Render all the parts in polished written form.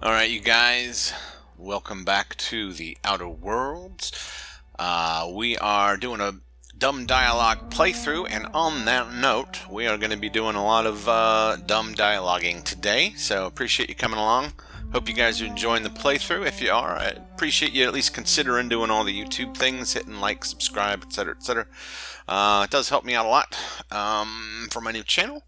Alright, you guys, welcome back to the Outer Worlds. We are doing a dumb dialogue playthrough, and on that note, we are going to be doing a lot of dumb dialoguing today, so appreciate you coming along. Hope you guys are enjoying the playthrough. If you are, I appreciate you at least considering doing all the YouTube things, hitting like, subscribe, etc., etc. It does help me out a lot for my new channel.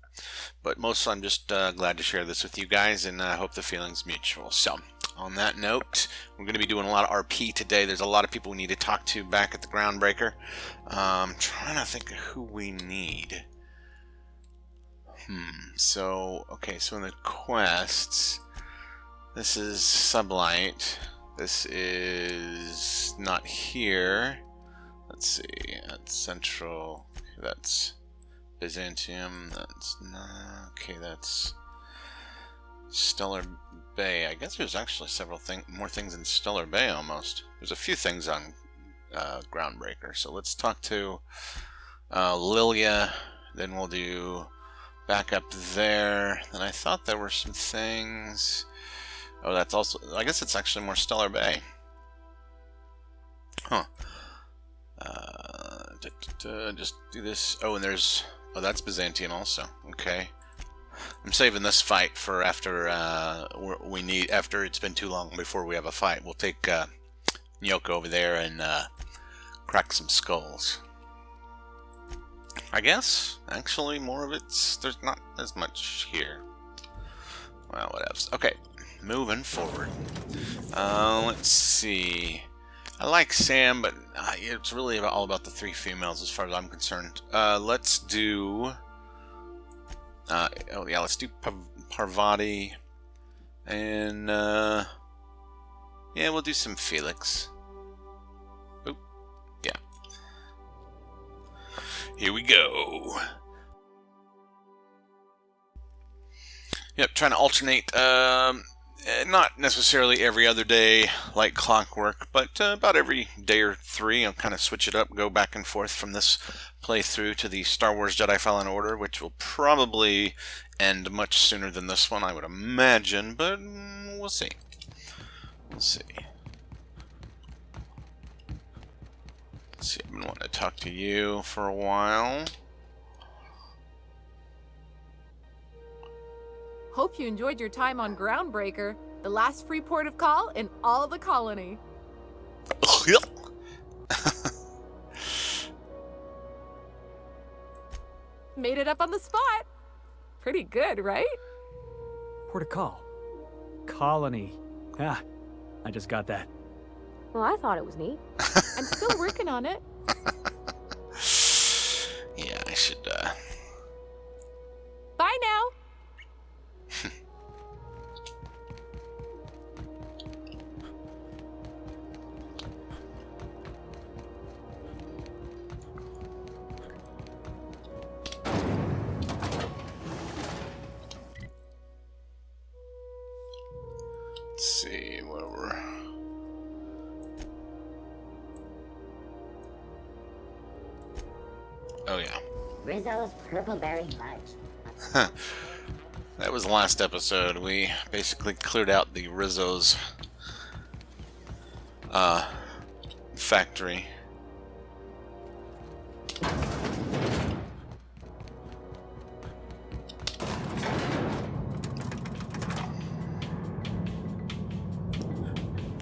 But mostly I'm just glad to share this with you guys, and I hope the feeling's mutual. So, on that note, we're going to be doing a lot of RP today. There's a lot of people we need to talk to back at the Groundbreaker. I'm trying to think of who we need. So, okay, so in the quests, this is Sublight. This is not here. Let's see, that's Central. That's Byzantium, that's not, okay, that's Stellar Bay. I guess there's actually several more things in Stellar Bay almost. There's a few things on Groundbreaker. So let's talk to Lilia, then we'll do back up there. And I thought there were some things. Oh, that's also, I guess it's actually more Stellar Bay. Huh. Just do this. Oh, and there's, oh, that's Byzantium also. Okay. I'm saving this fight for after after it's been too long before we have a fight. We'll take Nyoko over there and crack some skulls. I guess actually more of there's not as much here. Well, what else? Okay, moving forward. Let's see. I like Sam, but it's really all about the three females as far as I'm concerned. Let's do... oh yeah, let's do Parvati. And, yeah, we'll do some Felix. Oop, yeah. Here we go. Yep, trying to alternate, not necessarily every other day like clockwork, but about every day or three I'll kind of switch it up, go back and forth from this playthrough to the Star Wars Jedi Fallen Order, which will probably end much sooner than this one, I would imagine, but we'll see. We'll see. Let's see, I've been wanting to talk to you for a while. Hope you enjoyed your time on Groundbreaker, the last free port of call in all of the colony. Made it up on the spot. Pretty good, right? Port of call. Colony. Ah, I just got that. Well, I thought it was neat. I'm still working on it. Yeah, I should, Bye now. Let's see where we're... Oh yeah. Rizzo's Purple Berry Fudge. That was the last episode. We basically cleared out the Rizzo's factory.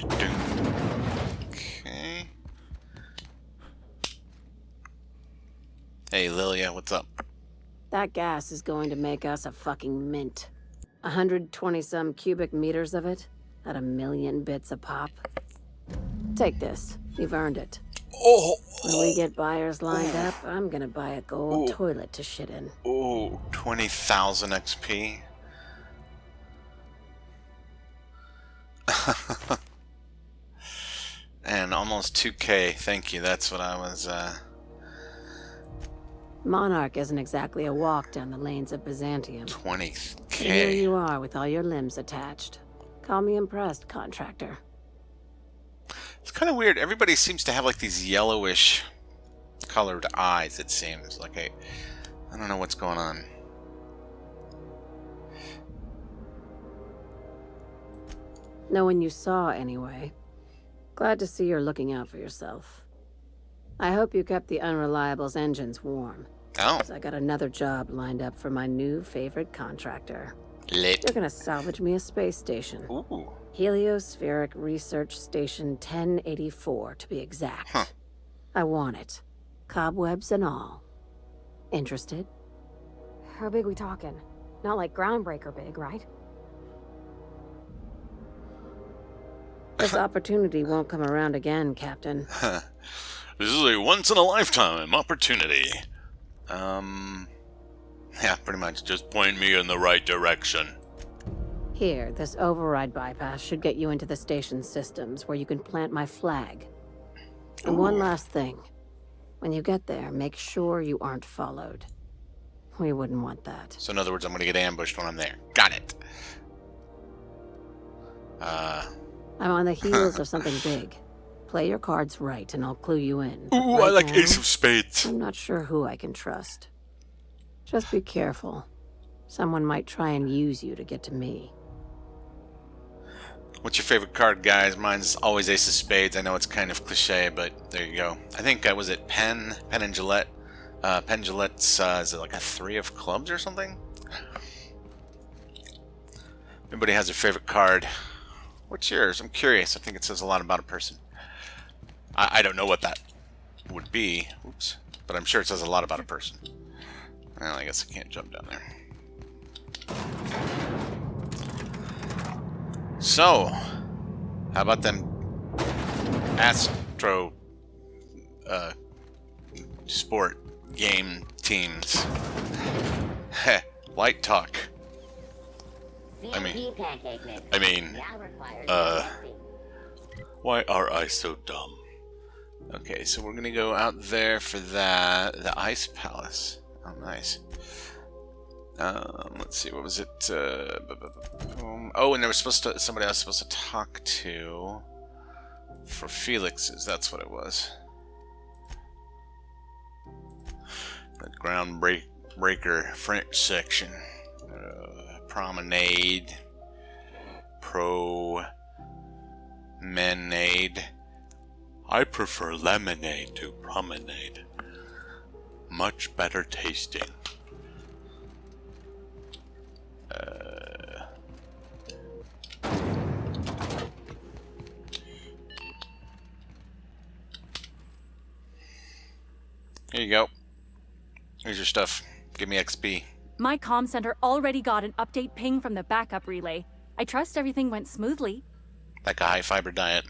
Okay. Hey Lilia, what's up? That gas is going to make us a fucking mint. 120-some cubic meters of it, at 1,000,000 bits a pop. Take this. You've earned it. Oh! When we get buyers lined up, I'm gonna buy a gold toilet to shit in. Oh, 20,000 XP. And almost 2K. Thank you. That's what I was, Monarch isn't exactly a walk down the lanes of Byzantium. 20K. Here you are with all your limbs attached. Call me impressed, contractor. It's kind of weird. Everybody seems to have like these yellowish colored eyes, it seems. Like I don't know what's going on. No one you saw, anyway. Glad to see you're looking out for yourself. I hope you kept the Unreliable's engines warm. Oh. 'Cause I got another job lined up for my new favorite contractor. Lit. They're gonna salvage me a space station. Ooh. Heliospheric Research Station 1084, to be exact. Huh. I want it. Cobwebs and all. Interested? How big we talking? Not like groundbreaker big, right? This opportunity won't come around again, Captain. This is a once-in-a-lifetime opportunity. Yeah, pretty much. Just point me in the right direction. Here, this override bypass should get you into the station's systems where you can plant my flag. And one last thing. When you get there, make sure you aren't followed. We wouldn't want that. So in other words, I'm going to get ambushed when I'm there. Got it. I'm on the heels of something big. Play your cards right and I'll clue you in. Ooh, Right I like now, Ace of Spades. I'm not sure who I can trust. Just be careful. Someone might try and use you to get to me. What's your favorite card, guys? Mine's always Ace of Spades. I know it's kind of cliche, but there you go. I think I was at Penn and Gillette. Penn Gillette's, is it like a 3 of clubs or something? Everybody has their favorite card. What's yours? I'm curious. I think it says a lot about a person. I don't know what that would be. Oops. But I'm sure it says a lot about a person. Well, I guess I can't jump down there. So, how about them Astro sport game teams? Heh, light talk. CMP pancake mix. I mean, Now requires why are I so dumb? Okay, so we're gonna go out there for that. The Ice Palace. Oh, nice. Let's see, what was it? Oh, and there was somebody I was supposed to talk to for Felix's. That's what it was. The groundbreaker French section. Promenade. Promenade. I prefer lemonade to promenade. Much better tasting. Here you go. Here's your stuff. Give me XP. My comm center already got an update ping from the backup relay. I trust everything went smoothly. Like a high fiber diet.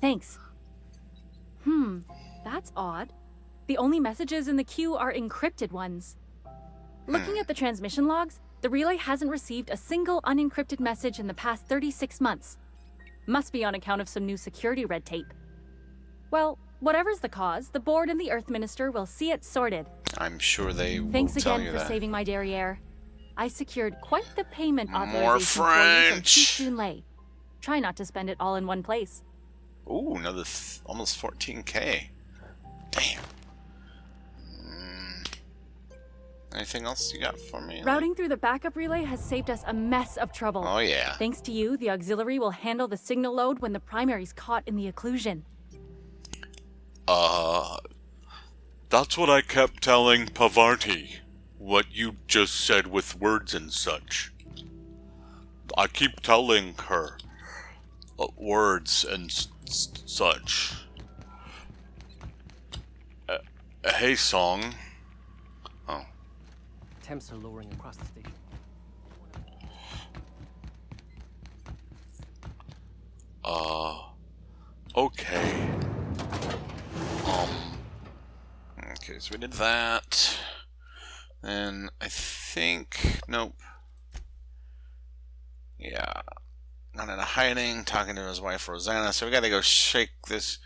Thanks. That's odd. The only messages in the queue are encrypted ones. Looking at the transmission logs, the relay hasn't received a single unencrypted message in the past 36 months. Must be on account of some new security red tape. Well, whatever's the cause, the board and the Earth Minister will see it sorted. I'm sure they will Thanks tell again you for that. saving my derriere. I secured quite the payment More authorization for you from French. Chief Lay. Try not to spend it all in one place. Ooh, another almost 14K. Damn. Anything else you got for me? Routing through the backup relay has saved us a mess of trouble. Oh, yeah. Thanks to you, the auxiliary will handle the signal load when the primary's caught in the occlusion. That's what I kept telling Pavarti. What you just said with words and such. I keep telling her words and such. Hey, Song. Oh. Temps are lowering across the station. Okay. Okay, so we did that. And I think, nope. Yeah. Not in a hiding, talking to his wife Rosanna. So we gotta go shake this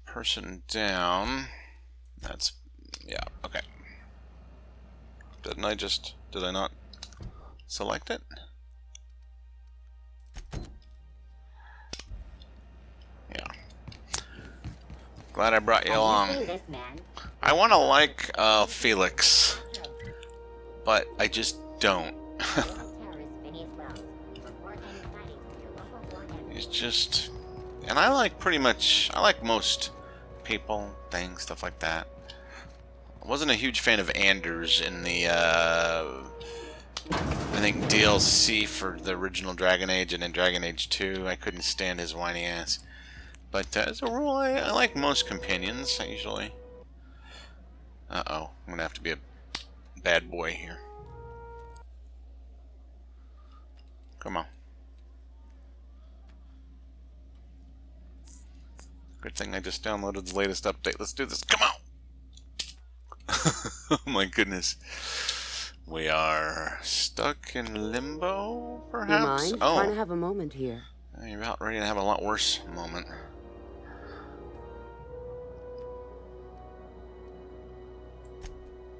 person down. That's, yeah, okay. Did I not select it? Yeah. Glad I brought you along. Have you seen this man? I want to like Felix. but I just don't. It's just, and I like most people, things, stuff like that. I wasn't a huge fan of Anders in the, I think DLC for the original Dragon Age and in Dragon Age 2. I couldn't stand his whiny ass. But as a rule, I like most companions, usually. Uh-oh, I'm gonna have to be a bad boy here. Come on. Good thing I just downloaded the latest update. Let's do this. Come on! Oh my goodness. We are stuck in limbo, perhaps? You mind? Trying to have a moment here. You're about ready to have a lot worse moment.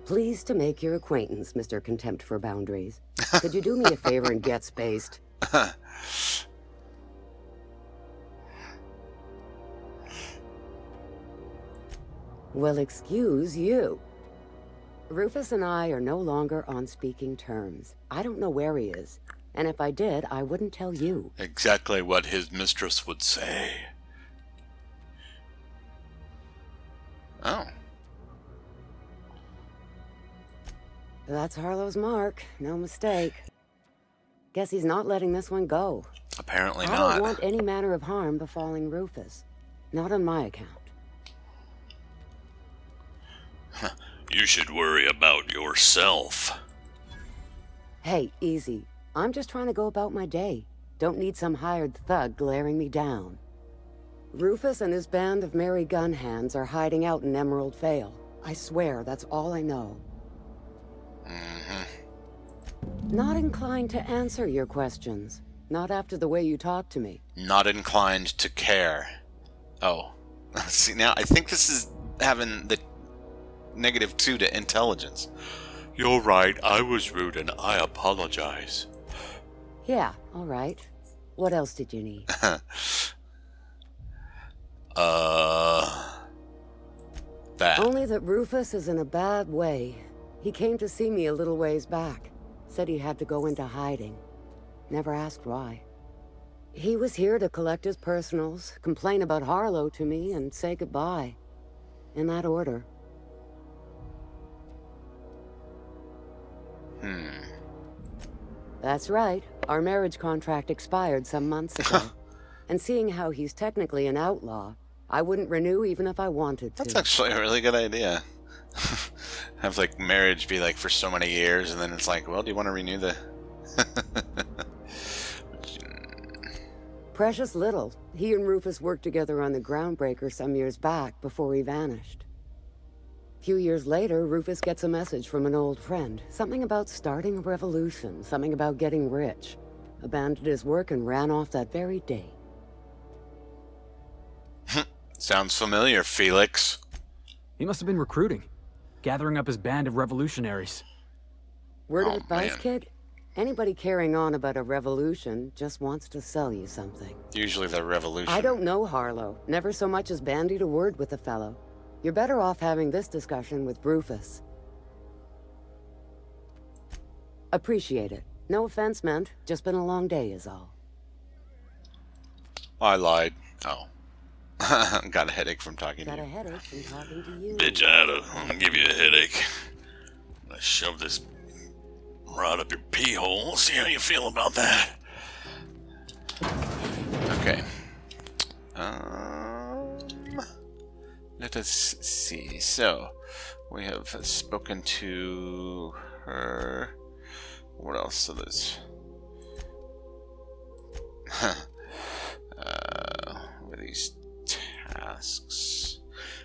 Pleased to make your acquaintance, Mr. Contempt for Boundaries. Could you do me a favor and get spaced? Well, excuse you. Rufus and I are no longer on speaking terms. I don't know where he is, and if I did, I wouldn't tell you. Exactly what his mistress would say. Oh. That's Harlow's mark. No mistake. Guess he's not letting this one go. Apparently not. I don't want any manner of harm befalling Rufus. Not on my account. You should worry about yourself. Hey, easy. I'm just trying to go about my day. Don't need some hired thug glaring me down. Rufus and his band of merry gun hands are hiding out in Emerald Vale. I swear, that's all I know. Not inclined to answer your questions. Not after the way you talk to me. Not inclined to care. Oh. See, now, I think this is having the -2 to intelligence. You're right, I was rude and I apologize. Yeah, alright. What else did you need? That. Only that Rufus is in a bad way. He came to see me a little ways back. Said he had to go into hiding. Never asked why. He was here to collect his personals, complain about Harlow to me, and say goodbye. In that order. That's right. Our marriage contract expired some months ago. And seeing how he's technically an outlaw, I wouldn't renew even if I wanted to. That's actually a really good idea. Have, like, marriage be, like, for so many years, and then it's like, well, do you want to renew the... Precious little. He and Rufus worked together on the Groundbreaker some years back before he vanished. A few years later, Rufus gets a message from an old friend. Something about starting a revolution, something about getting rich. Abandoned his work and ran off that very day. Sounds familiar, Felix. He must have been recruiting, gathering up his band of revolutionaries. Word of advice, kid? Anybody carrying on about a revolution just wants to sell you something. Usually the revolution. I don't know Harlow. Never so much as bandied a word with the fellow. You're better off having this discussion with Rufus. Appreciate it. No offense meant. Just been a long day is all. I lied. Oh. Got a headache from talking to you. Got a headache from talking to you. Bitch, I'm gonna give you a headache. I'm gonna shove this rod up your pee hole. See how you feel about that. Okay. Let us see. So, we have spoken to her. What else is this? What are these tasks?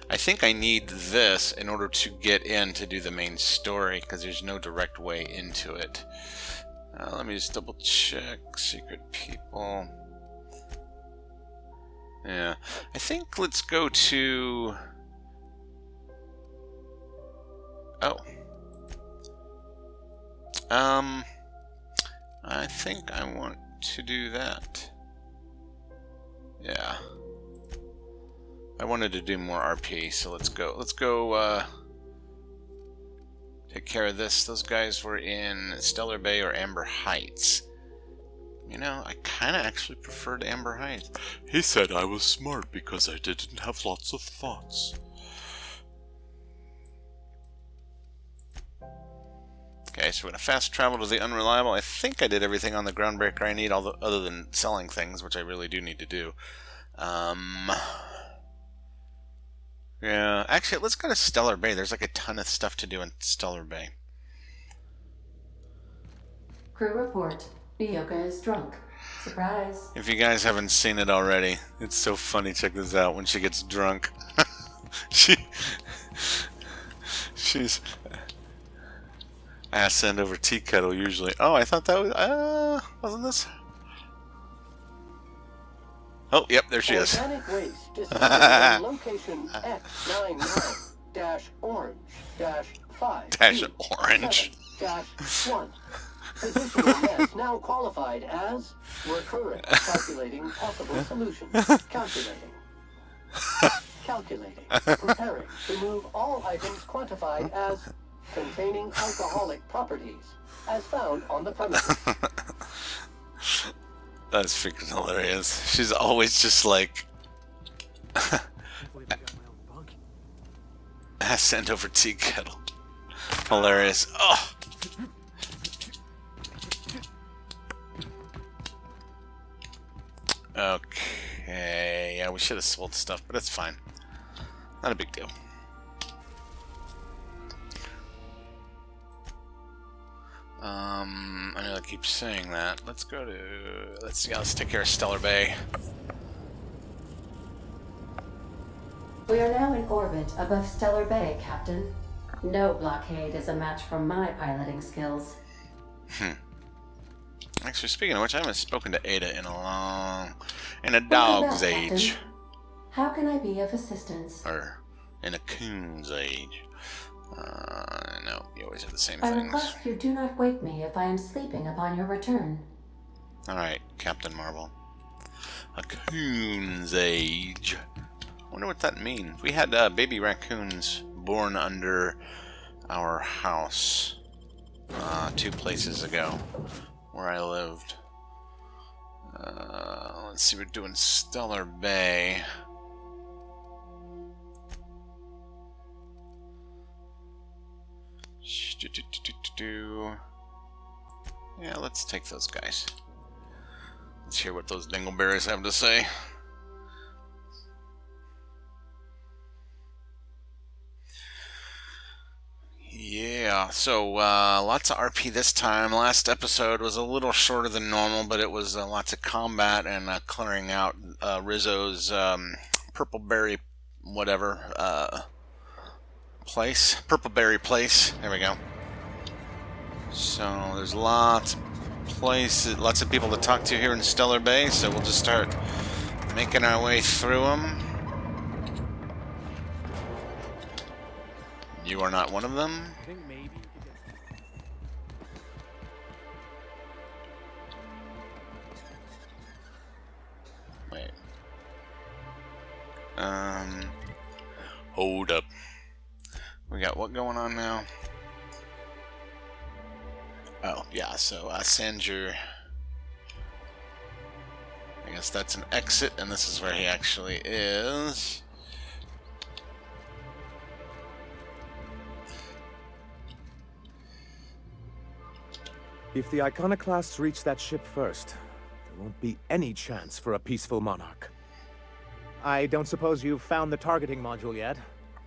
I think I need this in order to get in to do the main story, because there's no direct way into it. Let me just double check. Secret people. Yeah. I think let's go to... Oh. I think I want to do that. Yeah. I wanted to do more RP, so let's go. Let's go, take care of this. Those guys were in Stellar Bay or Amber Heights. You know, I kind of actually preferred Amber Heights. He said I was smart because I didn't have lots of thoughts. Okay, so we're going to fast travel to the Unreliable. I think I did everything on the Groundbreaker I need, other than selling things, which I really do need to do. Yeah, actually, let's go to Stellar Bay. There's like a ton of stuff to do in Stellar Bay. Crew report. Nyoka is drunk. Surprise. If you guys haven't seen it already, it's so funny. Check this out. When she gets drunk, she's ass end over tea kettle usually. Oh, I thought that was wasn't this? Oh, yep, there she is. Organic waste discovered in location X99-orange-5-1. Position mess now qualified as recurrent. Calculating possible solutions. Calculating. Calculating. Preparing to move all items quantified as containing alcoholic properties, as found on the premises. That's freaking hilarious. She's always just like sent over tea kettle. Hilarious. Oh. Okay. Yeah, we should have sold stuff, but it's fine. Not a big deal. I know I keep saying that. Let's go to... let's take care of Stellar Bay. We are now in orbit above Stellar Bay, Captain. No blockade is a match for my piloting skills. Actually, speaking of which, I haven't spoken to Ada in a dog's age. Captain. How can I be of assistance? Or in a coon's age. No, you always have the same I things. request you do not wake me if I am sleeping upon your return. Alright, Captain Marvel. A coon's age. Wonder what that means. We had baby raccoons born under our house 2 places ago where I lived. Let's see, we're doing Stellar Bay. Yeah, let's take those guys. Let's hear what those dingleberries have to say. Yeah, so lots of RP this time. Last episode was a little shorter than normal, but it was lots of combat and clearing out Rizzo's Purpleberry whatever place. Purpleberry place. There we go. So there's lots of places, lots of people to talk to here in Stellar Bay, so we'll just start making our way through them. You are not one of them. I think maybe you could get... Wait. Hold up. We got what going on now? Oh, yeah, so Sanger. I guess that's an exit, and this is where he actually is. If the Iconoclasts reach that ship first, there won't be any chance for a peaceful Monarch. I don't suppose you've found the targeting module yet?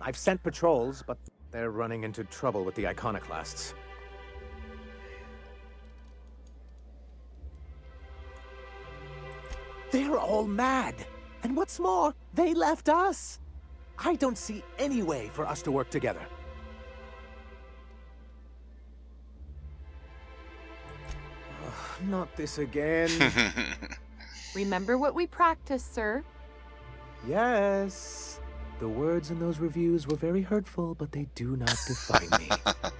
I've sent patrols, but they're running into trouble with the Iconoclasts. They're all mad! And what's more, they left us! I don't see any way for us to work together. Not this again. Remember what we practiced, sir. Yes. The words in those reviews were very hurtful, but they do not define me.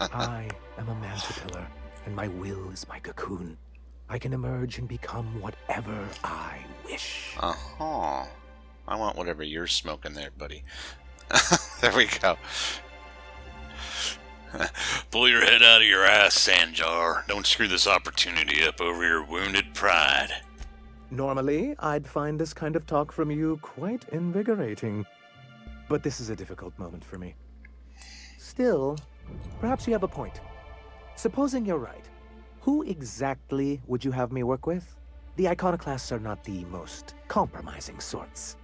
I am a mantipillar, and my will is my cocoon. I can emerge and become whatever I wish. Uh-huh. I want whatever you're smoking there, buddy. There we go. Pull your head out of your ass, Sanjar. Don't screw this opportunity up over your wounded pride. Normally, I'd find this kind of talk from you quite invigorating. But this is a difficult moment for me. Still, perhaps you have a point. Supposing you're right, who exactly would you have me work with? The iconoclasts are not the most compromising sorts.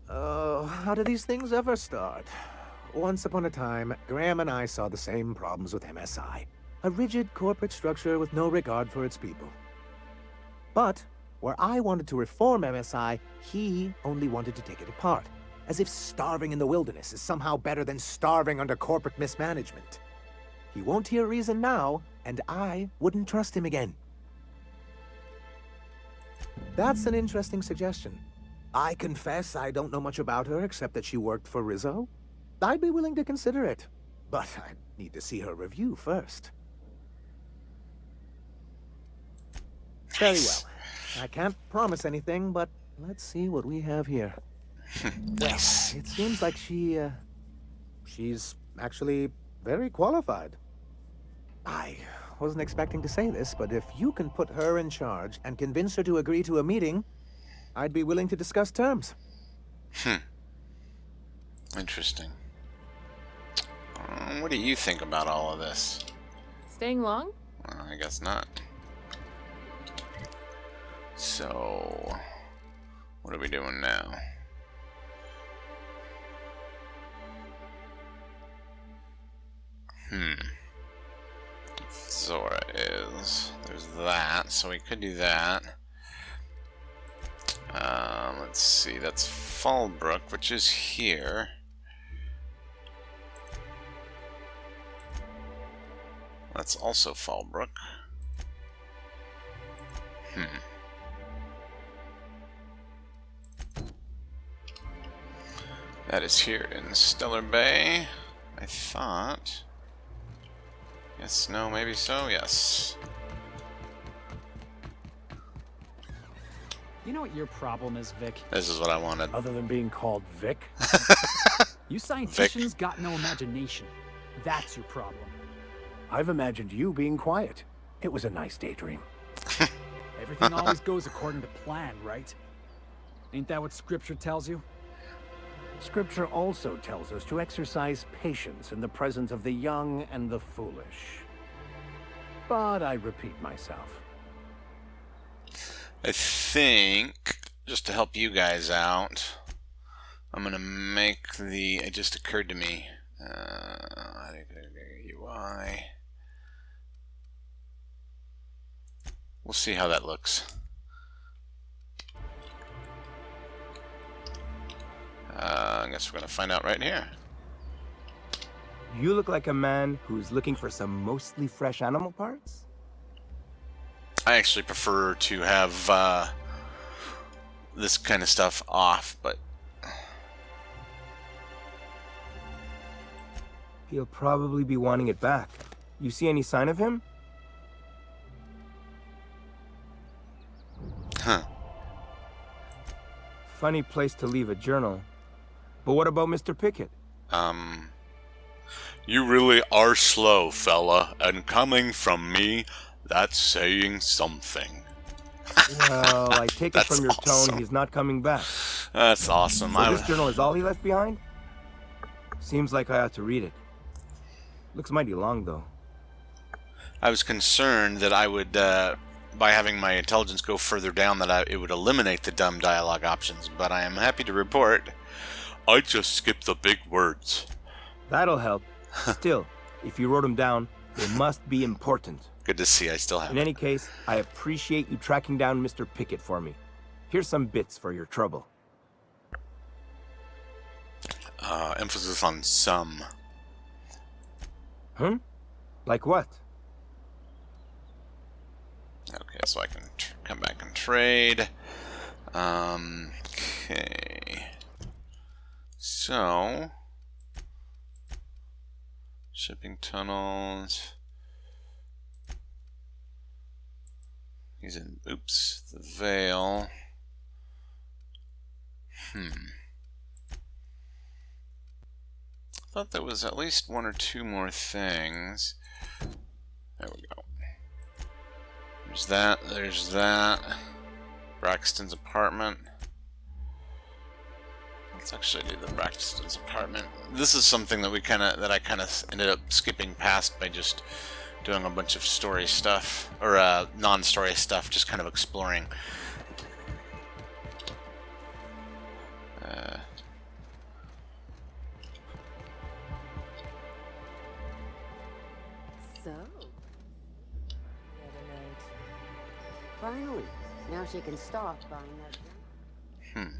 How do these things ever start? Once upon a time, Graham and I saw the same problems with MSI. A rigid corporate structure with no regard for its people. But, where I wanted to reform MSI, he only wanted to take it apart. As if starving in the wilderness is somehow better than starving under corporate mismanagement. He won't hear reason now, and I wouldn't trust him again. That's an interesting suggestion. I confess I don't know much about her except that she worked for Rizzo. I'd be willing to consider it, but I'd need to see her review first. Very well. I can't promise anything, but let's see what we have here. Nice. Well, it seems like she's actually very qualified. I wasn't expecting to say this, but if you can put her in charge and convince her to agree to a meeting, I'd be willing to discuss terms. Interesting. What do you think about all of this? Staying long? I guess not. So, what are we doing now? Zora is. There's that, so we could do that. Let's see, that's Fallbrook, which is here. That's also Fallbrook. That is here in Stellar Bay, I thought. Yes, no, maybe so, yes. You know what your problem is, Vic? This is what I wanted. Other than being called Vic? You scienticians got no imagination. That's your problem. I've imagined you being quiet. It was a nice daydream. Everything always goes according to plan, right? Ain't that what Scripture tells you? Scripture also tells us to exercise patience in the presence of the young and the foolish. But I repeat myself. I think, just to help you guys out, I'm gonna make the, it just occurred to me, UI. We'll see how that looks. I guess we're gonna find out right here. You look like a man who's looking for some mostly fresh animal parts? I actually prefer to have this kind of stuff off, but He'll probably be wanting it back. You see any sign of him? Huh. Funny place to leave a journal. But what about Mr. Pickett? You really are slow, fella, and coming from me, that's saying something. Well, I take it from your tone he's not coming back. That's awesome. So this journal is all he left behind? Seems like I ought to read it. Looks mighty long, though. I was concerned that I would, by having my intelligence go further down, that it would eliminate the dumb dialogue options, but I am happy to report I just skipped the big words. That'll help. Still, if you wrote them down, they must be important. Good to see I still have In any case, I appreciate you tracking down Mr. Pickett for me. Here's some bits for your trouble. emphasis on some. Like what? Okay, so I can come back and trade. Okay. So, shipping tunnels. He's in, oops, the Veil. I thought there was at least one or two more things. There we go. There's that. Braxton's apartment. Let's actually do the Braxton's apartment. This is something that I kind of ended up skipping past by just doing a bunch of story stuff, or non-story stuff, just kind of exploring. So, finally, now she can stop buying that junk.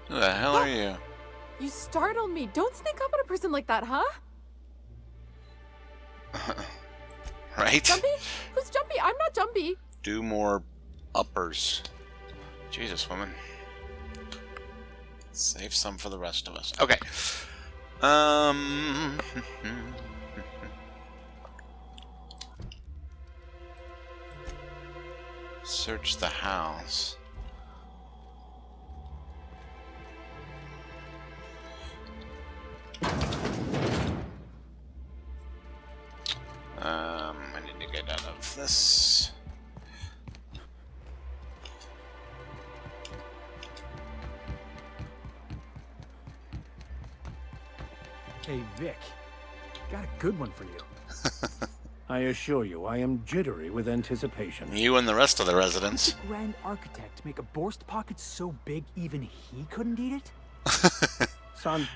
Who the hell are you? You startled me. Don't sneak up on a person like that, huh? Right? Jumpy? Who's Jumpy? I'm not Jumpy. Do more uppers. Jesus, woman. Save some for the rest of us. Okay. Search the house. I need to get out of this. Hey, Vic. Got a good one for you. I assure you, I am jittery with anticipation. You and the rest of the residents. Did the Grand Architect make a Borst pocket so big even he couldn't eat it? Son,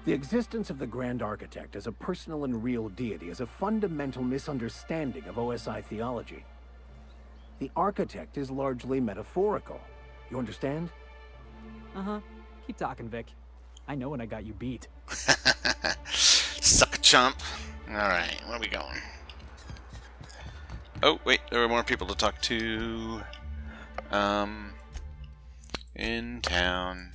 the existence of the Grand Architect as a personal and real deity is a fundamental misunderstanding of OSI theology. The Architect is largely metaphorical. You understand? Uh-huh. Keep talking, Vic. I know when I got you beat. Suck a chump. Alright, where are we going? Oh, wait, there were more people to talk to. In town.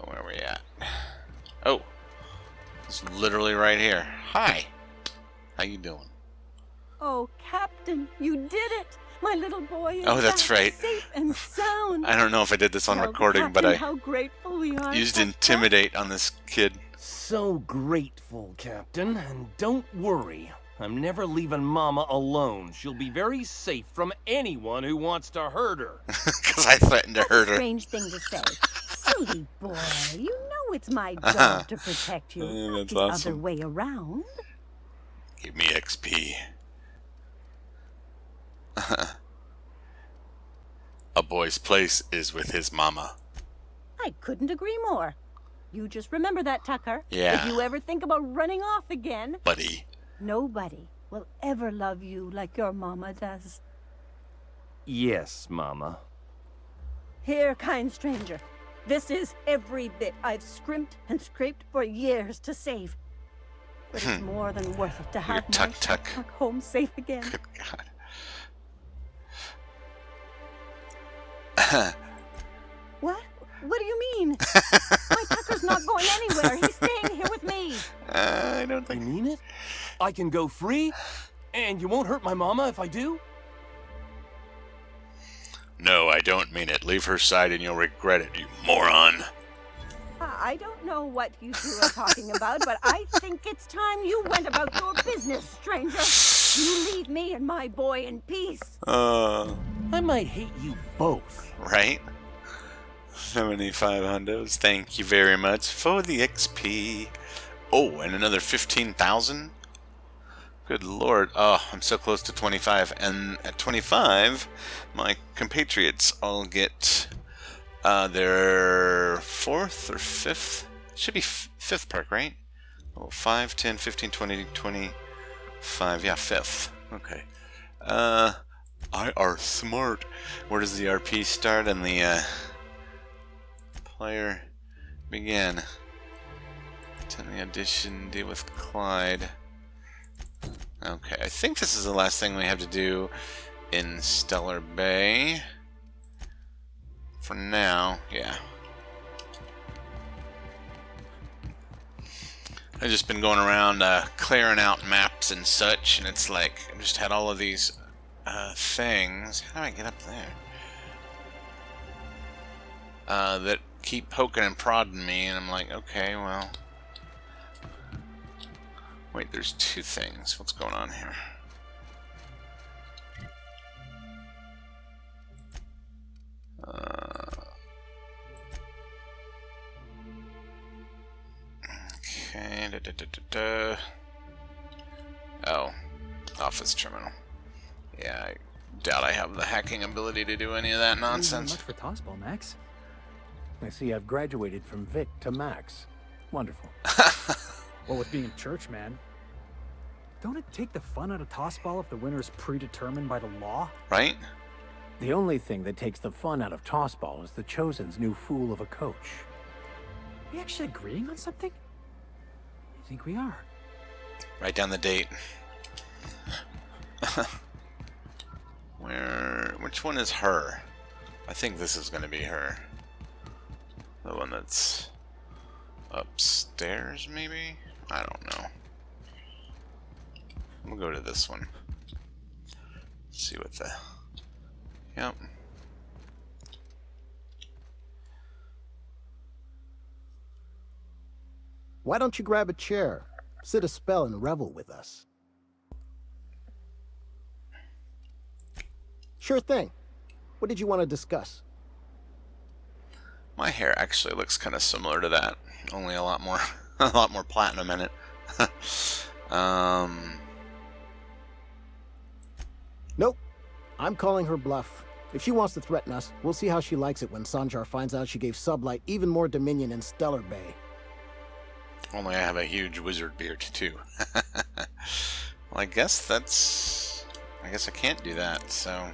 Where are we at? Oh, it's literally right here. Hi. How you doing? Oh, Captain, you did it! My little boy is that's back, right. safe and sound. I don't know if I did this on Tell the recording, but captain I how grateful we are used for Intimidate on this kid. So grateful, Captain. And don't worry, I'm never leaving Mama alone. She'll be very safe from anyone who wants to hurt her. Because I threatened to hurt her. Strange thing to say. Silly boy, you know it's my job to protect you, not That's the awesome. other way around. Give me XP. A boy's place is with his mama. I couldn't agree more. You just remember that, Tucker. Yeah. If you ever think about running off again, Buddy. nobody will ever love you like your mama does. Yes, Mama. Here, kind stranger. This is every bit I've scrimped and scraped for years to save. But it's more than worth it to have my tuck. home safe again. Good God. What? What do you mean? My Tucker's not going anywhere. He's staying here with me. I don't think... You mean it? I can go free? And you won't hurt my Mama if I do? No, I don't mean it. Leave her side and you'll regret it, you moron. I don't know what you two are talking about, but I think it's time you went about your business, stranger. You leave me and my boy in peace. I might hate you both. Right? 75 hundos. Thank you very much for the XP. Oh, and another 15,000? Good lord. Oh, I'm so close to 25. And at 25, my compatriots all get their 4th or 5th? Should be 5th perk, right? Oh, 5, 10, 15, 20, 25. Yeah, 5th. Okay. I are smart. Where does the RP start and the player begin? Attend the audition, deal with Clyde. Okay, I think this is the last thing we have to do in Stellar Bay. For now, yeah. I've just been going around clearing out maps and such, and it's like I just had all of these things. How do I get up there? That keep poking and prodding me, and I'm like, okay, well. Wait, there's two things. What's going on here? Okay. Oh, office terminal. Yeah, I doubt I have the hacking ability to do any of that nonsense. Much for tossball, Max. I see I've graduated from Vic to Max. Wonderful. Well, with being in church, man. Don't it take the fun out of tossball if the winner is predetermined by the law? Right? The only thing that takes the fun out of tossball is the Chosen's new fool of a coach. Are we actually agreeing on something? I think we are. Write down the date. Which one is her? I think this is gonna be her. The one that's upstairs, maybe? I don't know. We'll go to this one. See what the... Yep. Why don't you grab a chair, sit a spell, and revel with us? Sure thing. What did you want to discuss? My hair actually looks kind of similar to that, only a lot more, a lot more platinum in it. Nope. I'm calling her bluff. If she wants to threaten us, we'll see how she likes it when Sanjar finds out she gave Sublight even more dominion in Stellar Bay. Only I have a huge wizard beard, too. Well, I guess that's... I guess I can't do that, so...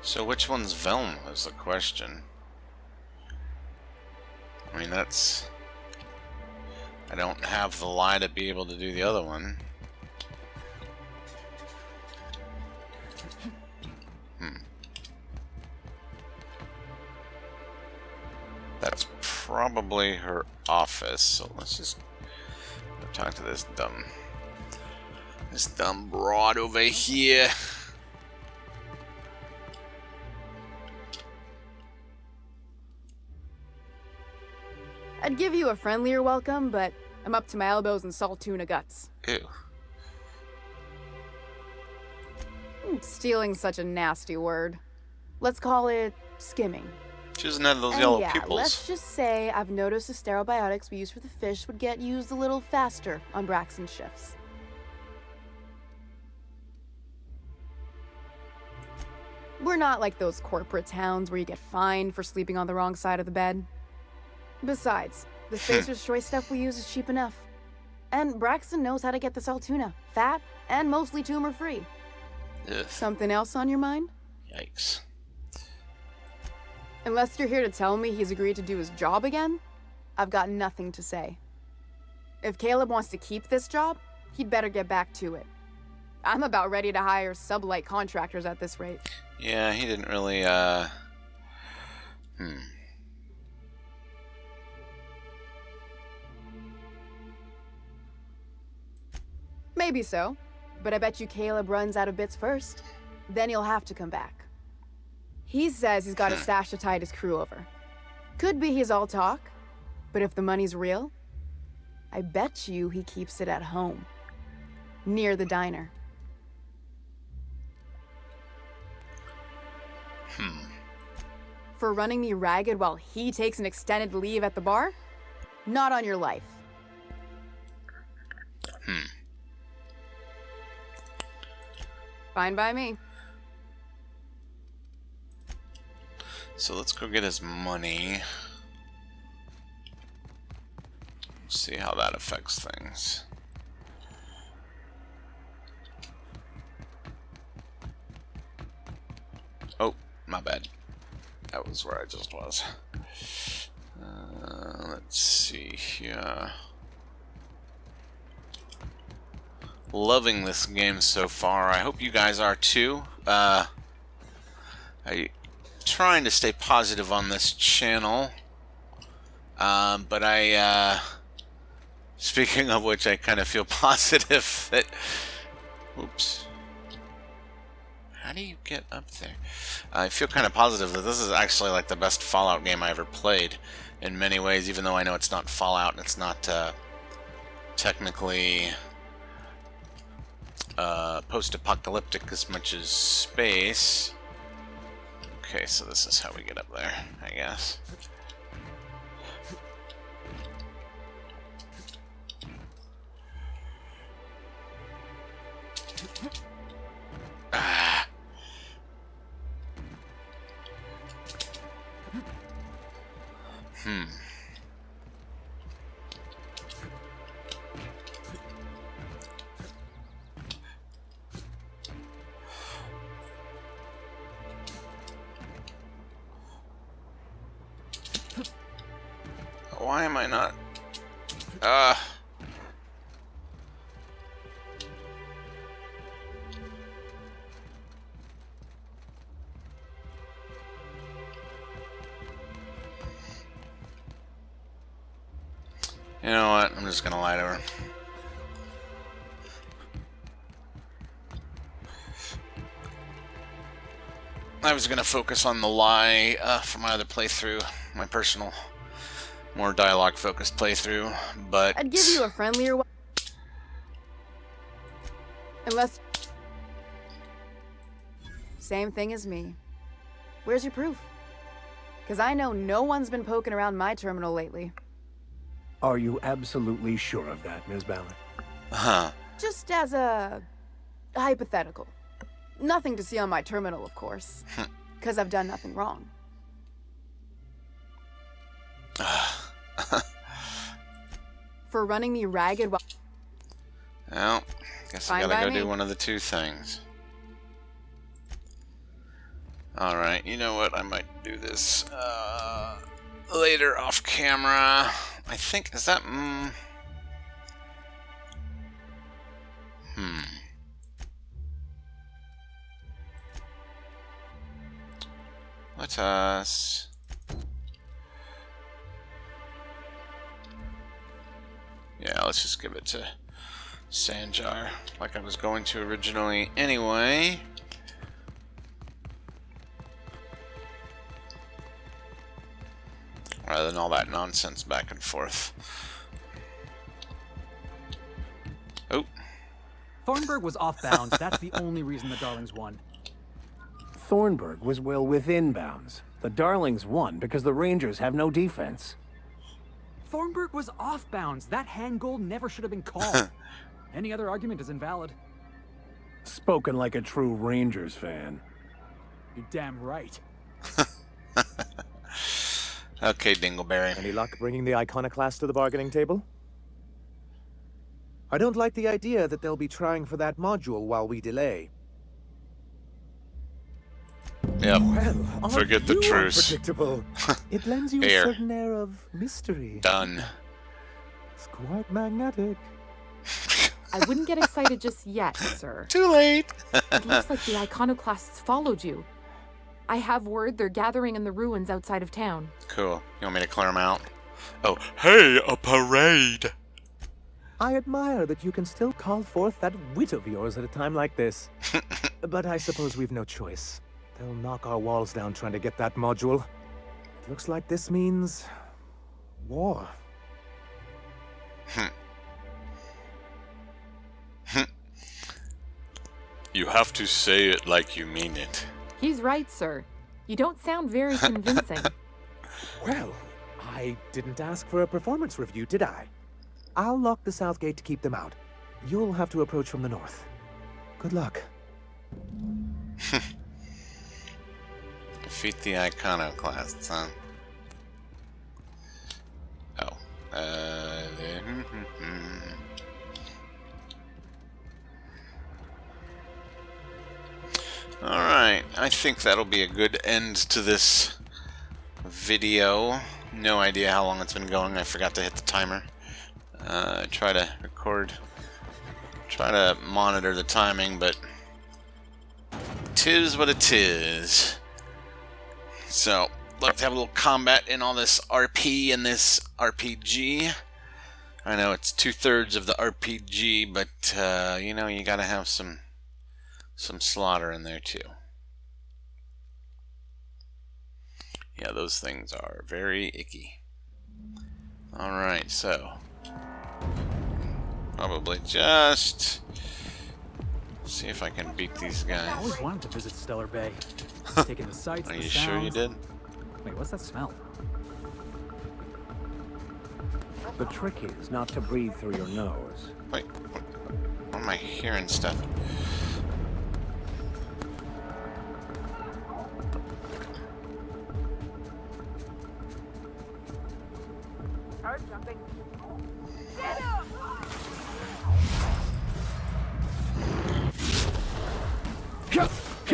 So which one's Velma is the question. I mean, that's... I don't have the lie to be able to do the other one. That's probably her office, so let's just go talk to this dumb broad over here. I'd give you a friendlier welcome, but I'm up to my elbows in salt tuna guts. Ew. Stealing's such a nasty word. Let's call it skimming. She doesn't have those And yellow yeah, pupils. let's just say I've noticed the stereobiotics we use for the fish would get used a little faster on Braxton's shifts. We're not like those corporate towns where you get fined for sleeping on the wrong side of the bed. Besides, the Spacer's Choice stuff we use is cheap enough. And Braxton knows how to get the salt tuna, fat and mostly tumor-free. Something else on your mind? Yikes. Unless you're here to tell me he's agreed to do his job again, I've got nothing to say. If Caleb wants to keep this job, he'd better get back to it. I'm about ready to hire sublight contractors at this rate. Yeah, he didn't really, Maybe so, but I bet you Caleb runs out of bits first. Then he'll have to come back. He says he's got a stash to tide his crew over. Could be he's all talk, but if the money's real, I bet you he keeps it at home, near the diner. For running me ragged while he takes an extended leave at the bar? Not on your life. Fine by me. So let's go get his money. See how that affects things. Oh, my bad. That was where I just was. Let's see here. loving this game so far. I hope you guys are too. I'm trying to stay positive on this channel. But speaking of which, I kind of feel positive that... Oops. How do you get up there? I feel kind of positive that this is actually like the best Fallout game I ever played in many ways, even though I know it's not Fallout and it's not technically post-apocalyptic as much as space. Okay, so this is how we get up there, I guess. Why am I not? You know what? I'm just gonna lie to her. I was gonna focus on the lie for my other playthrough, my personal, more dialogue-focused playthrough, but... I'd give you a friendlier one. Unless... Same thing as me. Where's your proof? Because I know no one's been poking around my terminal lately. Are you absolutely sure of that, Ms. Ballard? Huh. Just as a hypothetical. Nothing to see on my terminal, of course. Because I've done nothing wrong. For running me ragged while... Well, guess I gotta go do one of the two things. Alright, you know what? I might do this later off camera. I think, is that... Let us... Yeah, let's just give it to Sanjar, like I was going to originally anyway. Rather than all that nonsense back and forth. Oh. Thornburg was off bounds. That's the only reason the Darlings won. Thornburg was well within bounds. The Darlings won because the Rangers have no defense. Thornburg was off bounds. That hand goal never should have been called. Any other argument is invalid. Spoken like a true Rangers fan. You're damn right. Okay, Dingleberry. Any luck bringing the Iconoclast to the bargaining table? I don't like the idea that they'll be trying for that module while we delay. Yep. Well, forget the truce. Unpredictable. It lends you a certain air of mystery. Done. It's quite magnetic. I wouldn't get excited just yet, sir. Too late. It looks like the Iconoclasts followed you. I have word they're gathering in the ruins outside of town. Cool. You want me to clear them out? Oh, hey, a parade! I admire that you can still call forth that wit of yours at a time like this. But I suppose we've no choice. They'll knock our walls down trying to get that module. It looks like this means... war. You have to say it like you mean it. He's right, sir. You don't sound very convincing. Well, I didn't ask for a performance review, did I? I'll lock the south gate to keep them out. You'll have to approach from the north. Good luck. Defeat the Iconoclasts, huh? Oh. Alright, I think that'll be a good end to this video. No idea how long it's been going. I forgot to hit the timer. Try to record Try to monitor the timing, but tis what it is. So, let's have a little combat in all this RP and this RPG. I know it's 2/3 of the RPG, but you know, you gotta have some slaughter in there too. Yeah, those things are very icky. Alright, so probably just see if I can beat these guys. I always wanted to visit Stellar Bay. Taking the sights, Are the you sounds. sure you did? Wait, what's that smell? The trick is not to breathe through your nose. Wait, what am I hearing stuff? Heard something.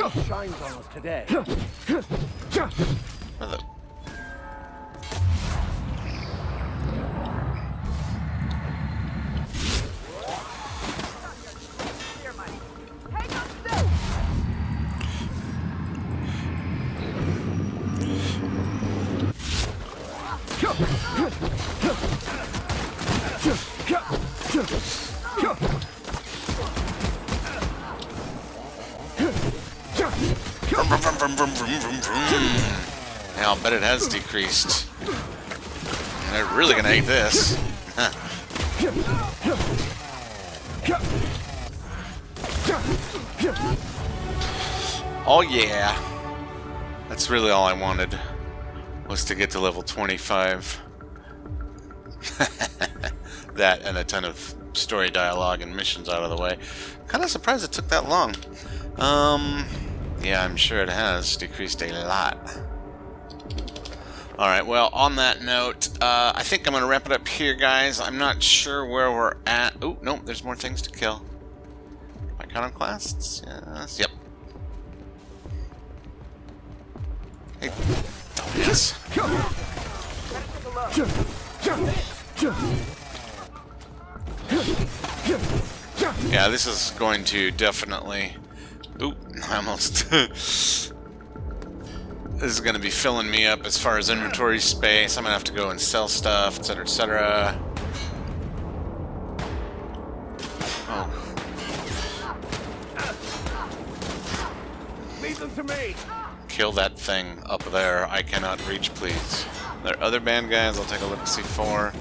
It shines on us today. Where the... Yeah, I'll bet it has decreased. They're really gonna hate this. Oh yeah. That's really all I wanted, was to get to level 25. That and a ton of story dialogue and missions out of the way. Kind of surprised it took that long. Yeah, I'm sure it has decreased a lot. Alright, well, on that note, I think I'm going to wrap it up here, guys. I'm not sure where we're at. Oh, no, there's more things to kill. Iconoclasts? Yes. Yep. Hey, dumbass. Yeah, this is going to definitely... Oop, I almost... This is going to be filling me up as far as inventory space. I'm going to have to go and sell stuff, etc., etc. Oh. Leave them to me. Kill that thing up there. I cannot reach, please. There are other band guys. I'll take a look to see for.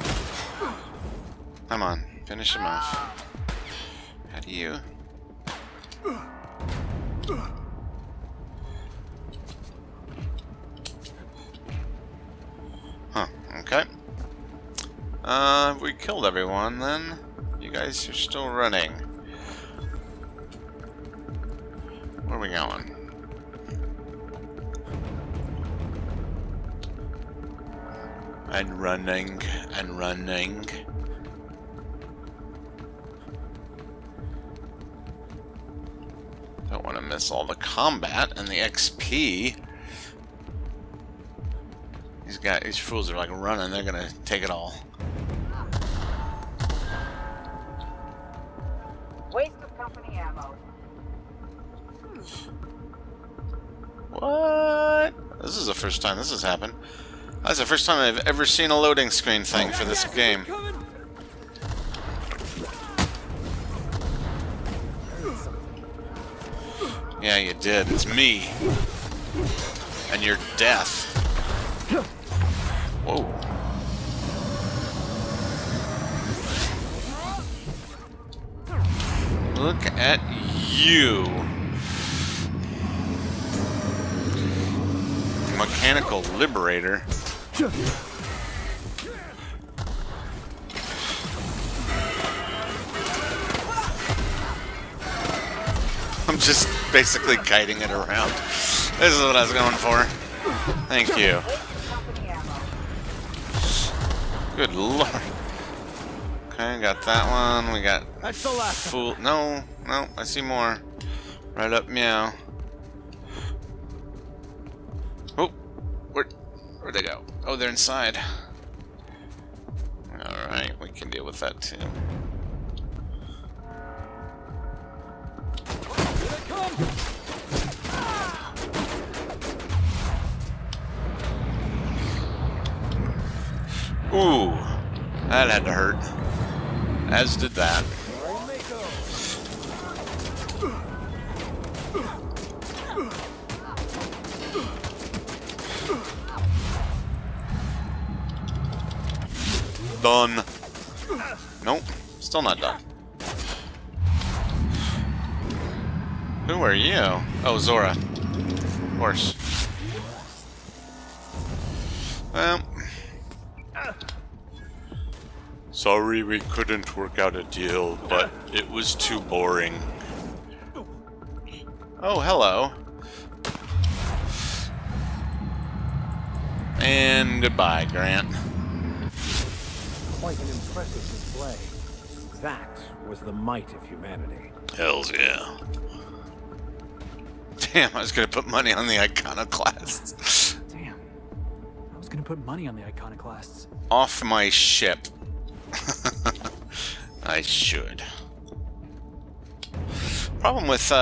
Come on, finish him off. How do you? Huh, okay. We killed everyone then. You guys are still running. Where are we going? And running, and running. Don't want to miss all the combat and the XP. These fools are like running, they're gonna take it all. Waste of company ammo. What? This is the first time this has happened. That's the first time I've ever seen a loading screen thing for this game. Yeah, you did. It's me. And your death. Whoa. Look at you. Mechanical Liberator. I'm just basically guiding it around. This is what I was going for. Thank you. Good lord. Okay, got that one. We got... That's the last fool. No, no, I see more. Right up, meow. Oh, where'd they go? Oh, they're inside. Alright, we can deal with that too. Ooh, that had to hurt. As did that. Done. Nope, still not done. Who are you? Oh, Zora. Of course. Well. Sorry we couldn't work out a deal, but it was too boring. Oh, hello. And goodbye, Grant. Quite an impressive display. That was the might of humanity. Hells yeah. Damn, I was gonna put money on the iconoclasts. Damn. I was gonna put money on the iconoclasts. Off my ship. I should. Problem with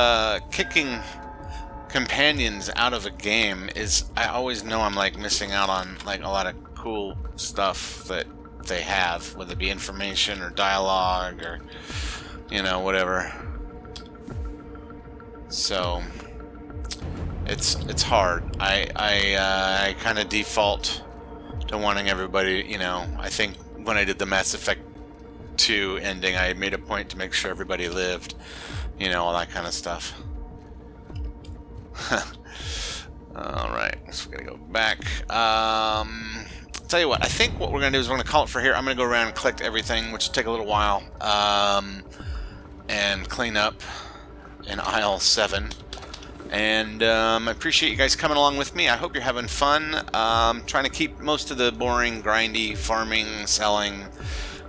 kicking companions out of a game is I always know I'm like missing out on like a lot of cool stuff that they have, whether it be information or dialogue or, you know, whatever. So it's hard. I kind of default to wanting everybody, you know. I think when I did the Mass Effect 2 ending, I made a point to make sure everybody lived, you know, all that kind of stuff. Alright, so we're gonna go back. Tell you what, I think what we're gonna do is we're gonna call it for here. I'm gonna go around and collect everything, which will take a little while, and clean up in aisle 7. And I appreciate you guys coming along with me. I hope you're having fun. Trying to keep most of the boring, grindy farming, selling,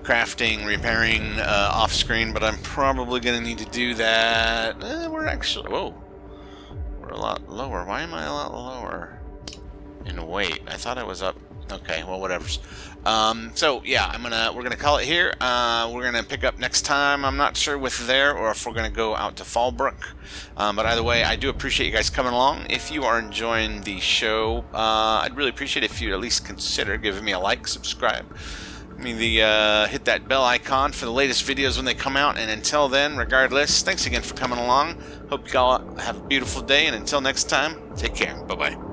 crafting, repairing off screen, but I'm probably going to need to do that. We're actually, whoa, we're a lot lower. Why am I a lot lower in weight? I thought I was up. Okay, well, whatever. So yeah, we're gonna call it here. We're gonna pick up next time. I'm not sure with there or if we're gonna go out to Fallbrook. But either way, I do appreciate you guys coming along. If you are enjoying the show, I'd really appreciate it if you at least consider giving me a like, subscribe. Hit that bell icon for the latest videos when they come out. And until then, regardless, thanks again for coming along. Hope you all have a beautiful day. And until next time, take care. Bye-bye.